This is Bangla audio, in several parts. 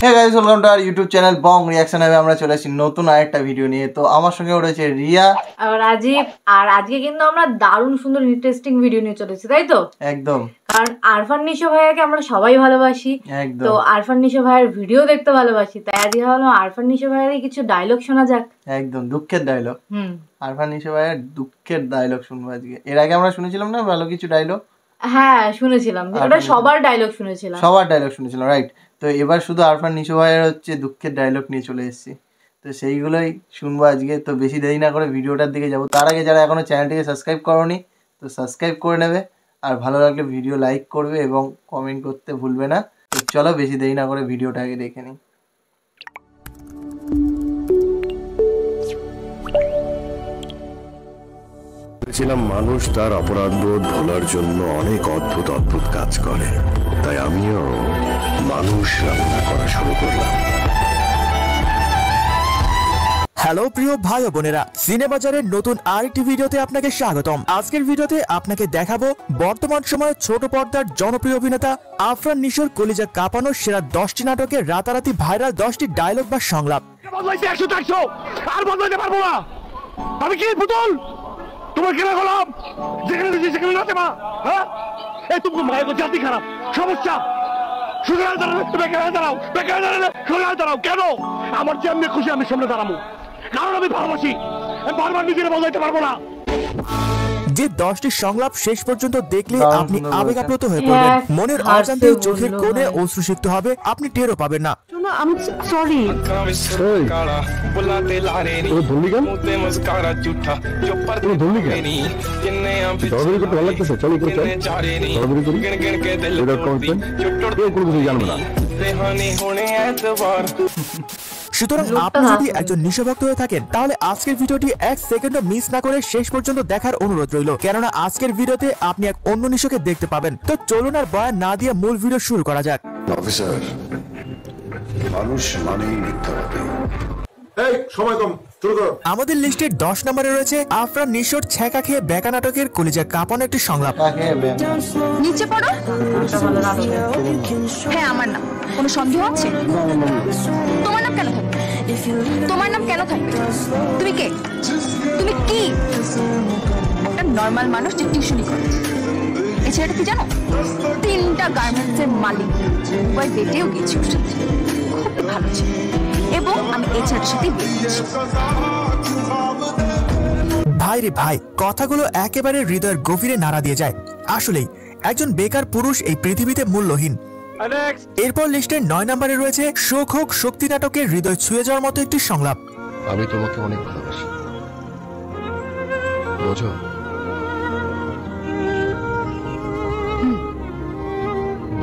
Hey guys, welcome to our YouTube channel Bong reaction. আমরা চলে আসি নতুন আরেকটা ভিডিও নিয়ে। তো আমার সঙ্গে রয়েছে রিয়া আর রাজীব। আর আজকে কিন্তু আমরা দারুণ সুন্দর ইন্টারেস্টিং ভিডিও নিয়ে চলেছি, তাই তো? একদম। কারণ আরফান নিশো ভাইয়াকে আমরা সবাই ভালোবাসি, তো আরফান নিশো ভাইয়ের ভিডিও দেখতে ভালোবাসি। তাই আজকে ভাবলাম আরফান নিশো ভাইয়ের কিছু ডায়লগ শোনা যাক। একদম দুঃখের ডায়লগ। আরফান নিশো ভাইয়ের দুঃখের ডায়লগ শুনবো আজকে। এর আগে আমরা শুনেছিলাম না ভালো কিছু ডায়লগ? হ্যাঁ শুনেছিলাম, ওটা সবার ডায়লগ শুনেছিলাম, রাইট। তো এবার শুধু আরফান নিশো ভাইয়ের হচ্ছে দুঃখের ডায়লগ নিয়ে চলে এসেছি, তো সেইগুলোই শুনবো আজকে। তো বেশি দেরি না করে ভিডিওটার দিকে যাবো। তার আগে যারা এখনো চ্যানেলটিকে সাবস্ক্রাইব করোনি, তো সাবস্ক্রাইব করে নেবে, আর ভালো লাগলে ভিডিও লাইক করবে এবং কমেন্ট করতে ভুলবে না। তো চলো বেশি দেরি না করে ভিডিওটা আগে দেখে নিই। বলেছিলাম মানুষ তার অপরাধবোধ ভোলার জন্য অনেক অদ্ভুত অদ্ভুত কাজ করে, তাই আমিও মানুষ রান্না করা শুরু করলাম। হ্যালো প্রিয় ভাই ও বোনেরা, সিনেবাজারের নতুন আরেকটি ভিডিওতে আপনাকে স্বাগতম। আজকের ভিডিওতে আপনাকে দেখাবো বর্তমান সময়ে ছোট পর্দার জনপ্রিয় অভিনেতা আরফান নিশোর কলিজা কাঁপানো সেরা 10টি নাটকের রাতারাতি ভাইরাল 10টি ডায়লগ বা সংলাপ। আর বদলাইতে পারবো না, আমি কি পুতুল? তোমার কেনা গোলাম, যেখানে দিচ্ছি সেখানে না দেবা। হ্যাঁ, এই তুমি মায়ের জাতি খারাপ, সমস্যা। সুতরাং দাঁড়াও কেন? আমার যে আমি খুশি আমি সামনে দাঁড়াবো, কারণ আমি ভালোবাসি। বারবার নিজেকে বদলাইতে পারবো না। যে 10টি সংলাপ শেষ পর্যন্ত দেখলে আপনি আবেগাপ্লুত হয়ে পড়বেন, মনের অজান্তেই চোখের কোণে অশ্রুসিক্ত হবে, আপনি টেরও পাবেন না। আমি সরি। সুতরাং আপনি যদি একজন নিশাভক্ত হয়ে থাকেন তাহলে আজকের ভিডিওটি 1 সেকেন্ডও মিস না করে শেষ পর্যন্ত দেখার অনুরোধ রইল, কেননা আজকের ভিডিওতে আপনি এক অন্য নিশোকে দেখতে পাবেন। তো চলুন আর বয়ান না দিয়ে মূল ভিডিও শুরু করা যাক। অফিসার, মানুষ মানেই মিথ্যাবাদী। আমাদের লিস্টে 10 নম্বরে রয়েছে আরফান নিশোর ছ্যাঁকা খেয়ে বেকা নাটকের কলিজা কাঁপানো একটি সংলাপ। নিচে পড়ো। হ্যাঁ, আমার নাম। কোনো সন্দেহ আছে? তোমার নাম কেন থাকবে? তোমার নাম কেন থাকবে? তুমি কে? তুমি কি? একটা নর্মাল মানুষ যে টিউশনি করে। এই ছেলেটা কি জানো? 3টা গার্মেন্টসের মালিক, উভয় বেটেও গেছি ওর সাথে। খুব ভালো ছিল এবং আমি এই ছেলেটার সাথে বিয়ে করেছি। ভাই রে ভাই, কথাগুলো একেবারে হৃদয়ের গভীরে নাড়া দিয়ে যায়। আসলেই একজন বেকার পুরুষ এই পৃথিবীতে মূল্যহীন। এরপর লিস্টের 9 নম্বরে রয়েছে শোক হোক শক্তি নাটকের হৃদয় ছুঁয়ে যাওয়ার মতো একটি সংলাপ। আমি তোমাকে অনেক ভালোবাসি, বোঝো?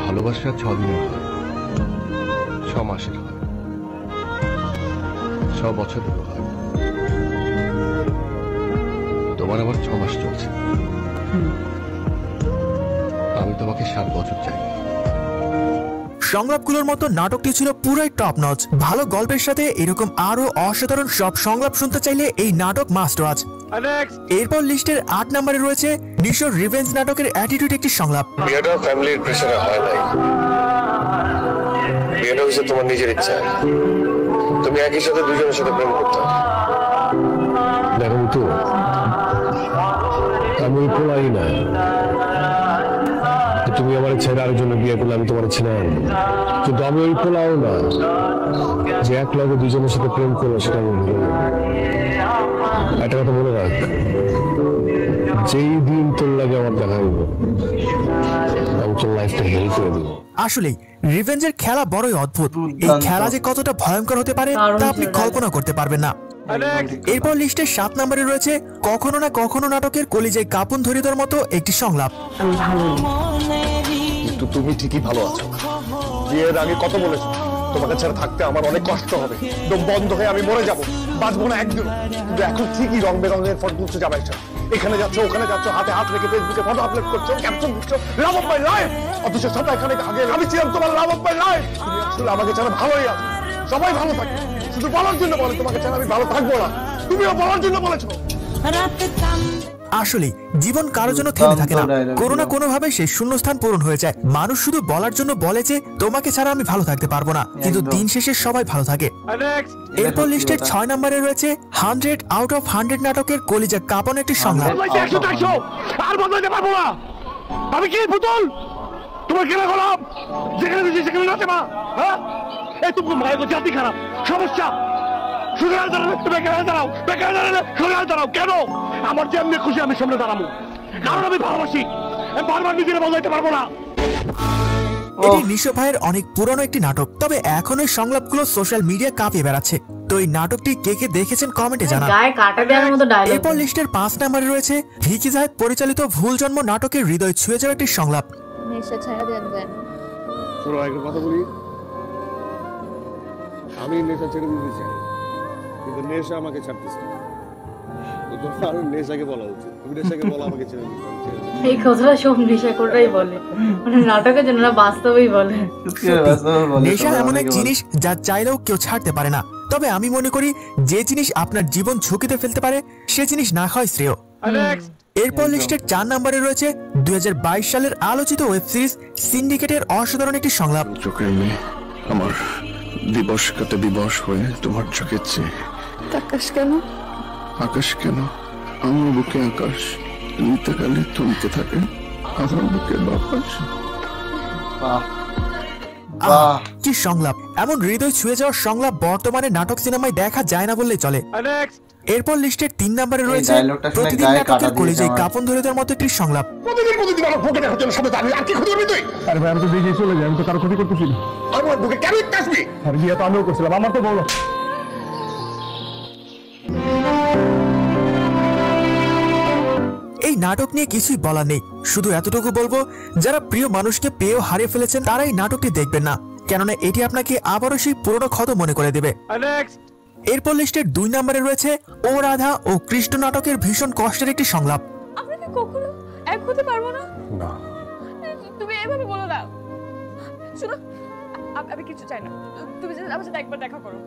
ভালোবাসা 6 দিনের হয়, 6 মাসের হয়, 6 বছরেরও হয়। তোমার আবার 6 মাস চলছে, আমি তোমাকে 7 বছর চাই। সংলাপগুলোর মতো নাটকটি ছিল পুরোই টপ নচ। ভালো গল্পের সাথে এরকম আরো অসাধারণ সব সংলাপ শুনতে চাইলে এই নাটক মাস্ট ওয়াচ। এরপর লিস্টের 8 নম্বরে রয়েছে নিশোর রিভেঞ্জ নাটকের অ্যাটিটিউড একটি সংলাপ। বিয়েটা ফ্যামিলির প্রেসারে হয় নাই, বিয়েটা হচ্ছে তোমার নিজের ইচ্ছা। তুমি একই সাথে দুজনের সাথে প্রেম করতে। দেখো তো, আমি পোলাই না। তুমি আমার ছেলে আরেকজন্য বিয়ে করলে আমি তোমার ছেলে আনবো, কিন্তু আমি ওই পোলাও না যে এক লগে দুজনের সাথে প্রেম করবো, সেটা আমি ভুলে যাবো। একটা কথা মনে রাখ, যেই দিন তোর লাগে আমার দেখা হইব, আমি তোর লাইফটা হেল্প করে দেবো। আসলে রিভেঞ্জের খেলা বড়ই অদ্ভুত। এই খেলা যে কতটা ভয়ঙ্কর হতে পারে তা আপনি কল্পনা করতে পারবেন না। এরপর লিস্টে 7 নম্বরে রয়েছে কখনো না কখনো নাটকের কলিজায় কাঁপুন ধরে দেওয়ার মতো একটি সংলাপ। কিন্তু তুমি ঠিকই ভালো আছো। বিয়ের আগে কত বলেছো তোমাকে ছাড়া থাকতে আমার অনেক কষ্ট হবে, দম বন্ধ হয়ে আমি মরে যাবো, বাঁচবো না একদিন। কিন্তু এখন ঠিকই রং বেরঙের ফটো তুলতে যাবে, এখানে যাচ্ছ ওখানে যাচ্ছ, হাতে হাত রেখে ফেসবুকে ফটো আপলোড করছো, ক্যাপশন দিচ্ছ লাভ অফ মাই লাইফ। অথচ সবাই এখানে আগে আমি ছিলাম তোমার লাভ অফ মাই লাইফ। আসলে আমাকে ছাড়া ভালোই আছে, সবাই ভালো থাকে, শুধু বলার জন্য বলে তোমাকে ছাড়া আমি ভালো থাকবো না। তুমিও বলার জন্য বলেছো। আসলে জীবন কারোর জন্য থেমে থাকে না, কোনো না কোনো ভাবে সেই শূন্যস্থান পূরণ হয়ে যায়। মানুষ শুধু বলার জন্য বলে যে তোমাকে ছাড়া আমি ভালো থাকতে পারবো না, কিন্তু দিন শেষে সবাই ভালো থাকে। এরপর লিস্টের 6 নম্বরে রয়েছে 100 আউট অফ 100 নাটকের কলিজা কাঁপানো একটি সংলাপ। আর বদলাতে পারবো না, আমি কি পুতুল তোমার কেনা গোলাম, যেখানে খুশি সেখানে নাচে মা। হ্যাঁ এই তুমি মায়ের জাতি খারাপ সমস্যা, সুতরাং দাঁড়াও বেকার দাঁড়াও কেন? আমার যেমনি খুশি আমি সামনে দাঁড়াবো, কারণ আমি ভালোবাসি, বারবার নিজের বদলাইতে পারবো না। এটি নিশো ভাইয়ের অনেক পুরনো একটি নাটক, তবে এখন এই সংলাপগুলো সোশ্যাল মিডিয়া কাঁপিয়ে বেড়াচ্ছে। তো এই নাটকটি কে কে দেখেছেন কমেন্টে জানান। এরপর লিস্টের 5 নম্বরে রয়েছে ভিকি জাহেদ পরিচালিত ভুল জন্ম নাটকের হৃদয় ছুঁয়ে যাওয়া একটি সংলাপ। নেশা ছাড়া দেন শোনো একটা কথা বলি, আমি নেশা ছেড়ে দিতে চাই, কিন্তু নেশা আমাকে ছাড়তেছে না। নেশাকে বলা উচিত, নেশাকে বলা আমাকে ছেড়ে দিতে। এই কথাটা সব নেশাখোররাই বলে, মানে নাটকের জন্য না, বাস্তবেই বলে। নেশা এমন এক জিনিস যা চাইলেও কেউ ছাড়তে পারে না, তবে আমি মনে করি যে জিনিস আপনার জীবন ঝুঁকিতে ফেলতে পারে সে জিনিস না খাওয়াই শ্রেয়। এরপর লিস্টের 4 নম্বরে রয়েছে 2022 সালের আলোচিত ওয়েব সিরিজ সিন্ডিকেটের অসাধারণ একটি সংলাপ। চোখের মেয়ে আমার দিবস কাটে দিবস হয়ে তোমার চোখের চেয়ে আকাশ কেন, আকাশ কেন আমার বুকে আকাশ নিতে গেলে থমকে থাকে আমার বুকে বাতাস। কি সংলাপ! এমন হৃদয় ছুঁয়ে যাওয়ার সংলাপ বর্তমানে নাটক সিনেমায় দেখা যায় না বললেই চলে। এরপর লিস্টের 3 নম্বরে রয়েছে প্রতিদিন নাটকের কলিজায় কাপন ধরে দেওয়ার মতো একটি সংলাপ। প্রতিদিন আমার বুকে দেখার জন্য সাথে দাঁড়িয়ে আর কি ক্ষতি করবি তুই? আরে ভাই আমি তো দেখে চলে যাই, আমি তো কারো ক্ষতি করতেছি না। আমার বুকে কেন আসবি? আরে বিয়ে তো আমিও করছিলাম, আমার তো বলো। এই নাটক নিয়ে কিছুই বলার নেই, শুধু এতটুকু বলবো যারা প্রিয় মানুষকে পেয়েও হারিয়ে ফেলেছেন তারা এই নাটকটি দেখবেন না, কেননা এটি আপনাকে আবারও সেই পুরনো ক্ষত মনে করে দেবে। এরপর লিস্টের 2 নম্বরে রয়েছে ও রাধা ও কৃষ্ণ নাটকের ভীষণ কষ্টের একটি সংলাপ। আমরা কি কখনো এক হতে পারবো না? না তুমি এভাবে বলো না। শুনো, আমি কিছু চাই না, তুমি যদি আমার সাথে একবার দেখা করো।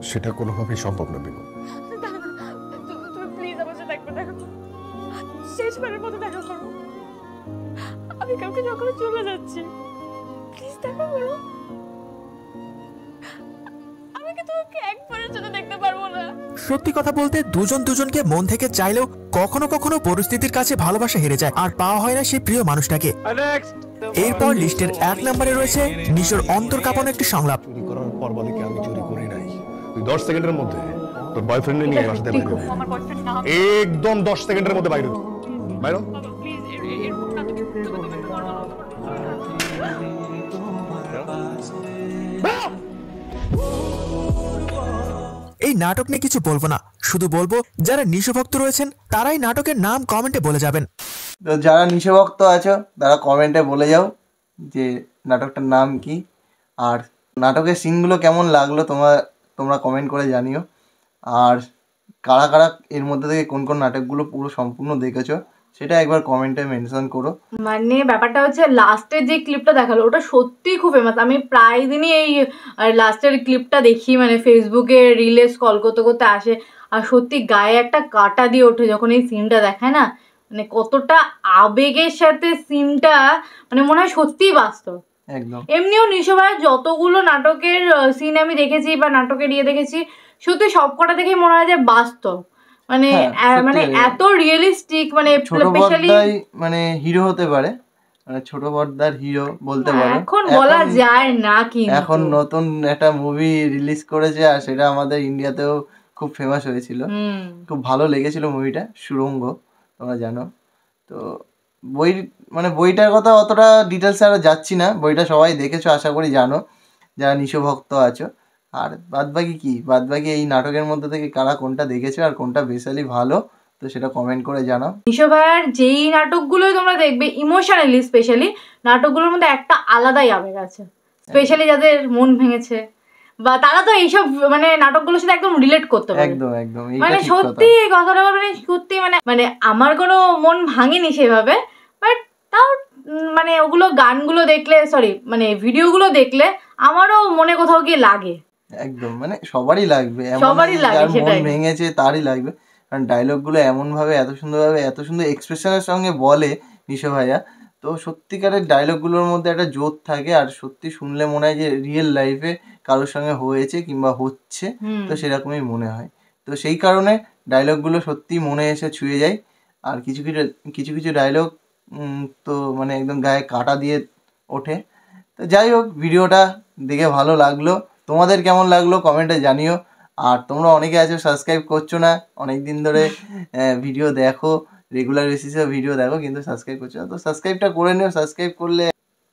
সেটা কোনোভাবেই সম্ভব না বিনু। তুমি প্লিজ আমার সাথে একবার দেখা করো, শেষবারের মতো দেখা করো। আমি কাউকে যখন চলে যাচ্ছি, প্লিজ দেখা করো। আমি কি তোমাকে একবারের জন্য দেখতে পারবো না? সত্যি কথা বলতে দুজন দুজনকে মন থেকে চাইলেও কখনো কখনো পরিস্থিতির কাছে ভালোবাসা হেরে যায় আর পাওয়া হয় না সেই প্রিয় মানুষটাকে। এরপর লিস্টের 1 নম্বরে রয়েছে নিশোর অন্তর কাঁপানো একটি সংলাপ। চুরি করার পর বলে কি আমি চুরি করি নাই। তুই 10 সেকেন্ডের মধ্যে তোর বয়ফ্রেন্ড নিয়ে আসতে বাইরে হবি। আমার বয়ফ্রেন্ড না, একদম 10 সেকেন্ডের মধ্যে বাইরে হবি। বাইরে প্লিজ এরকম না, তুমি এই নাটক নিয়ে কিছু বলবো না, শুধু বলবো যারা নিশভক্ত রয়েছেন তারাই নাটকের নাম কমেন্টে বলে যাবেন। তো যারা নিশভক্ত আছো তারা কমেন্টে বলে যাও যে নাটকটার নাম কি, আর নাটকের সিনগুলো কেমন লাগলো তোমরা কমেন্ট করে জানিও। আর কারা কারা এর মধ্যে থেকে কোন কোন নাটকগুলো পুরো সম্পূর্ণ দেখেছো সেটা একবার কমেন্টে মেনশন করো। মানে ব্যাপারটা হচ্ছে লাস্টের যে ক্লিপটা দেখালো ওটা সত্যিই খুব ফেমাস। আমি প্রায় দিনই এই লাস্টের ক্লিপটা দেখি, মানে ফেসবুকে রিলে স্ক্রল করতে করতে আসে, আর সত্যি গায়ে একটা কাটা দিয়ে ওঠে যখন এই সিনটা দেখায় না, মানে কতটা আবেগের সাথে সিনটা, মানে মনে হয় সত্যিই বাস্তব। একদম। এমনিও নিশো ভাইয়ের যতগুলো নাটকের সিন আমি দেখেছি বা নাটকের দেখেছি, সত্যি সবকটা দেখেই মনে হয় যে বাস্তব, মানে মানে এত রিয়েলিস্টিক, মানে স্পেশালি মানে হিরো হতে পারে, মানে ছোট পর্দার হিরো বলতে পারো। এখন বলা যায় না, কি এখন নতুন একটা মুভি রিলিজ করেছে আর সেটা আমাদের ইন্ডিয়াতেও খুব ফেমাস হয়েছিল, খুব ভালো লেগেছিল মুভিটা, সুরঙ্গ, তোমরা জানো। তো বইটার কথা অতটা ডিটেলসে আর যাচ্ছি না, বইটা সবাই দেখেছো আশা করি, জানো যারা নিশো ভক্ত আছো। আর বাদবাকি এই নাটকের মধ্যে থেকে কারা কোনটা দেখেছো আর কোনটা বেশি ভালো, তো সেটা কমেন্ট করে জানাও। নিশো ভাইয়ের যেই নাটকগুলোই তোমরা দেখবে ইমোশনালি, স্পেশালি নাটকগুলোর মধ্যে একটা আলাদাই আবেগ আছে, স্পেশালি যাদের মন ভেঙেছে বা তারা তো এইসব মানে নাটকগুলোর সাথে একদম রিলেট করতে পারে। একদম একদম, মানে সত্যি কথাটা মানে সত্যি, মানে আমার কোনো মন ভাঙেনি সেভাবে, বাট তাও মানে ওগুলো গানগুলো দেখলে, মানে ভিডিওগুলো দেখলে আমারও মনে কোথাও গিয়ে লাগে। একদম, মানে সবারই লাগবে, সবারই লাগে, যার মন ভেঙেছে তারই লাগবে। কারণ ডায়লগগুলো এমনভাবে এত সুন্দরভাবে এত সুন্দর এক্সপ্রেশনের সঙ্গে বলে নিশো ভাইয়া। তো সত্যিকারের ডায়লগগুলোর মধ্যে একটা জোর থাকে, আর সত্যি শুনলে মনে হয় যে রিয়েল লাইফে কারোর সঙ্গে হয়েছে কিংবা হচ্ছে, তো সেরকমই মনে হয়। তো সেই কারণে ডায়লগগুলো সত্যিই মনে এসে ছুঁয়ে যায়। আর কিছু কিছু কিছু কিছু ডায়লগ তো মানে একদম গায়ে কাঁটা দিয়ে ওঠে। তো যাই হোক, ভিডিওটা দেখে ভালো লাগলো, তোমাদের কেমন লাগলো কমেন্টে জানিও। আর তোমরা অনেকে আছো সাবস্ক্রাইব করছো না, অনেক দিন ধরে ভিডিও দেখো, রেগুলার বেসিসে ভিডিও দেখো, কিন্তু সাবস্ক্রাইব করছো না। তো সাবস্ক্রাইবটা করে নিও, সাবস্ক্রাইব করলে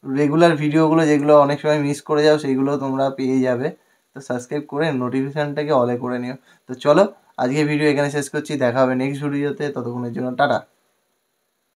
রেগুলার ভিডিওগুলো যেগুলো অনেক সময় মিস করে যাও সেইগুলো তোমরা পেয়ে যাবে। তো সাবস্ক্রাইব করে নোটিফিকেশানটাকে অলে করে নিও। তো চলো, আজকে ভিডিও এখানে শেষ করছি, দেখা হবে নেক্সট ভিডিওতে, ততক্ষণের জন্য টাটা।